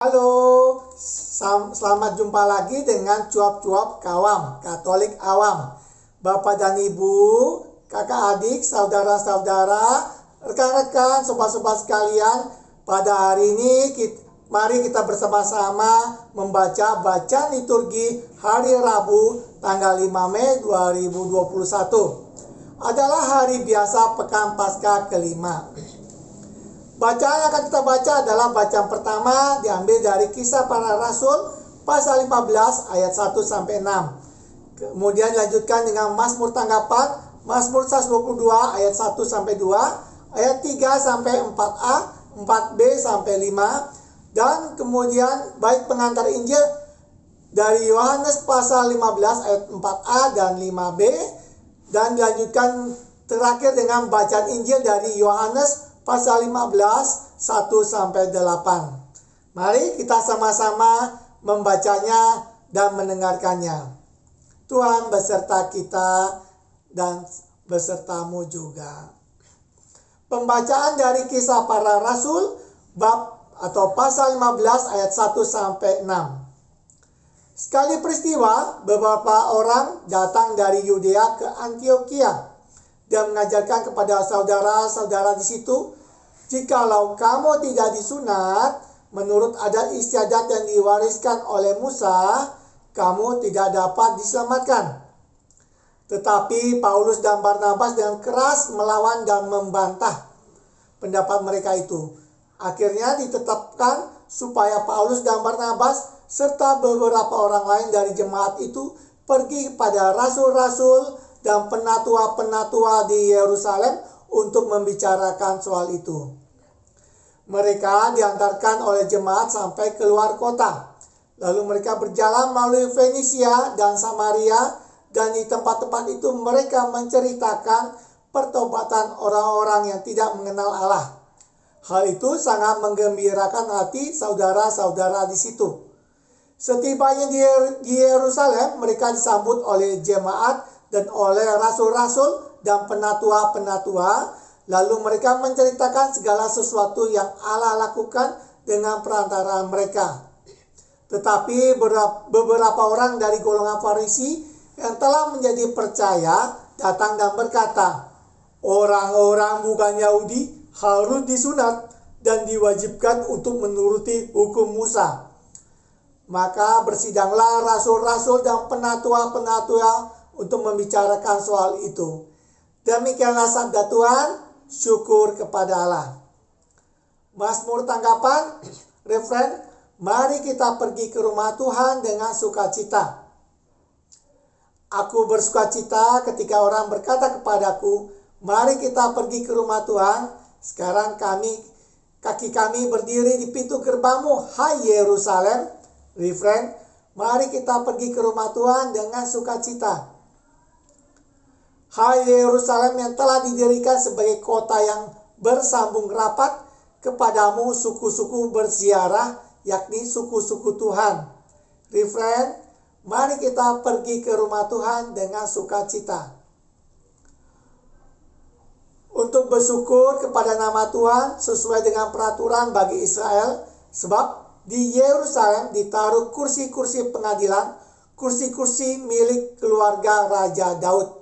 Halo, selamat jumpa lagi dengan cuap-cuap kawam, Katolik awam. Bapak dan Ibu, kakak adik, saudara-saudara, rekan-rekan, sobat-sobat sekalian, pada hari ini mari kita bersama-sama membaca bacaan liturgi hari Rabu tanggal 5 Mei 2021. Adalah hari biasa Pekan Paskah kelima. Bacaan yang akan kita baca adalah bacaan pertama diambil dari Kisah Para Rasul pasal 15 ayat 1-6. Kemudian dilanjutkan dengan Mazmur tanggapan, Mazmur 122 ayat 1-2, ayat 3-4a, 4b sampai 5, dan kemudian bait pengantar Injil dari Yohanes pasal 15 ayat 4a dan 5b, dan dilanjutkan terakhir dengan bacaan Injil dari Yohanes pasal 15, 1-8. Mari kita sama-sama membacanya dan mendengarkannya. Tuhan beserta kita dan besertamu juga. Pembacaan dari Kisah Para Rasul bab atau pasal 15 ayat 1-6. Sekali peristiwa, beberapa orang datang dari Yudea ke Antioquia dan mengajarkan kepada saudara-saudara di situ, jikalau kamu tidak disunat menurut adat istiadat yang diwariskan oleh Musa, kamu tidak dapat diselamatkan. Tetapi Paulus dan Barnabas dengan keras melawan dan membantah pendapat mereka itu. Akhirnya ditetapkan supaya Paulus dan Barnabas serta beberapa orang lain dari jemaat itu pergi kepada rasul-rasul dan penatua-penatua di Yerusalem untuk membicarakan soal itu. Mereka diantarkan oleh jemaat sampai keluar kota. Lalu mereka berjalan melalui Fenisia dan Samaria, dan di tempat-tempat itu mereka menceritakan pertobatan orang-orang yang tidak mengenal Allah. Hal itu sangat menggembirakan hati saudara-saudara di situ. Setibanya di Yerusalem, mereka disambut oleh jemaat dan oleh rasul-rasul dan penatua-penatua. Lalu mereka menceritakan segala sesuatu yang Allah lakukan dengan perantaraan mereka. Tetapi beberapa orang dari golongan Farisi yang telah menjadi percaya datang dan berkata, orang-orang bukan Yahudi harus disunat dan diwajibkan untuk menuruti hukum Musa. Maka bersidanglah rasul-rasul dan penatua-penatua untuk membicarakan soal itu. Demikianlah sabda Tuhan, syukur kepada Allah. Mazmur tanggapan, refren, mari kita pergi ke rumah Tuhan dengan sukacita. Aku bersukacita ketika orang berkata kepadaku, mari kita pergi ke rumah Tuhan. Sekarang kaki kami berdiri di pintu gerbangmu, hai Yerusalem. Refren, mari kita pergi ke rumah Tuhan dengan sukacita. Hai Yerusalem yang telah didirikan sebagai kota yang bersambung rapat, kepadamu suku-suku berziarah, yakni suku-suku Tuhan. Refren, mari kita pergi ke rumah Tuhan dengan sukacita. Untuk bersyukur kepada nama Tuhan sesuai dengan peraturan bagi Israel, sebab di Yerusalem ditaruh kursi-kursi pengadilan, kursi-kursi milik keluarga Raja Daud.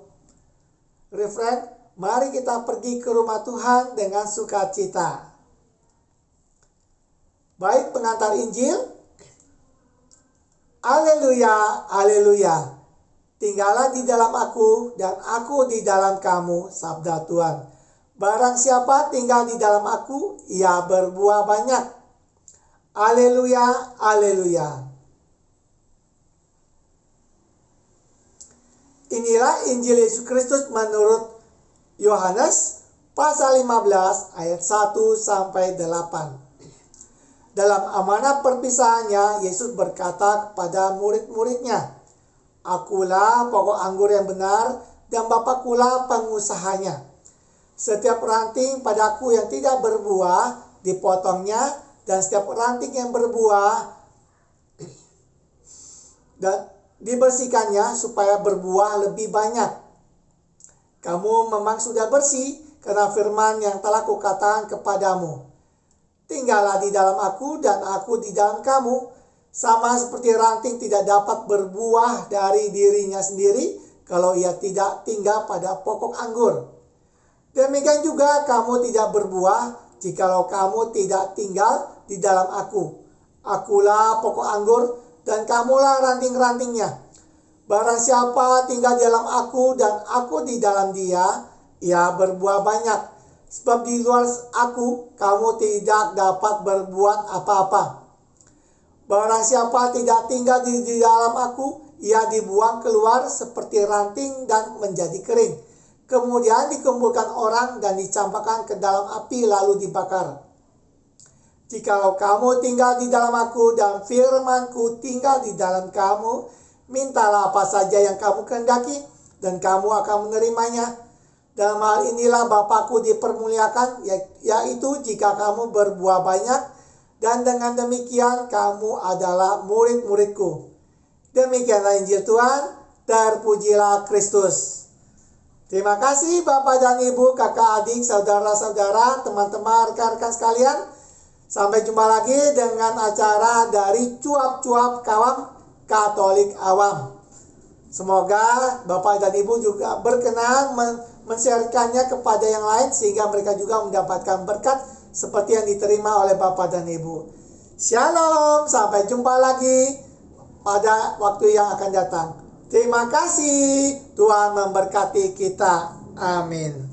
Refren, mari kita pergi ke rumah Tuhan dengan sukacita. Baik pengantar Injil, Haleluya, haleluya. Tinggallah di dalam aku dan aku di dalam kamu, sabda Tuhan. Barang siapa tinggal di dalam aku, ia berbuah banyak. Haleluya, haleluya. Inilah Injil Yesus Kristus menurut Yohanes pasal 15 ayat 1-8. Dalam amanah perpisahannya, Yesus berkata kepada murid-muridnya, akulah pokok anggur yang benar dan Bapakulah pengusahanya. Setiap ranting padaku yang tidak berbuah dipotongnya, dan setiap ranting yang berbuah dan dibersihkannya supaya berbuah lebih banyak. Kamu memang sudah bersih karena firman yang telah kukatakan kepadamu. Tinggallah di dalam aku dan aku di dalam kamu. Sama seperti ranting tidak dapat berbuah dari dirinya sendiri kalau ia tidak tinggal pada pokok anggur. Demikian juga kamu tidak berbuah jikalau kamu tidak tinggal di dalam aku. Akulah pokok anggur dan kamulah ranting-rantingnya. Barang siapa tinggal di dalam aku dan aku di dalam dia, ia berbuah banyak. Sebab di luar aku, kamu tidak dapat berbuat apa-apa. Barang siapa tidak tinggal di dalam aku, ia dibuang keluar seperti ranting dan menjadi kering. Kemudian dikumpulkan orang dan dicampakkan ke dalam api lalu dibakar. Jikalau kamu tinggal di dalam aku dan firmanku tinggal di dalam kamu, mintalah apa saja yang kamu kehendaki dan kamu akan menerimanya. Dalam hal inilah Bapakku dipermuliakan, yaitu jika kamu berbuah banyak, dan dengan demikian kamu adalah murid-muridku. Demikianlah Injil Tuhan, terpujilah Kristus. Terima kasih Bapak dan Ibu, kakak adik, saudara-saudara, teman-teman, rekan-rekan sekalian. Sampai jumpa lagi dengan acara dari Cuap-Cuap Kawam Katolik Awam. Semoga Bapak dan Ibu juga berkenan men-sharekannya kepada yang lain sehingga mereka juga mendapatkan berkat seperti yang diterima oleh Bapak dan Ibu. Shalom, sampai jumpa lagi pada waktu yang akan datang. Terima kasih, Tuhan memberkati kita. Amin.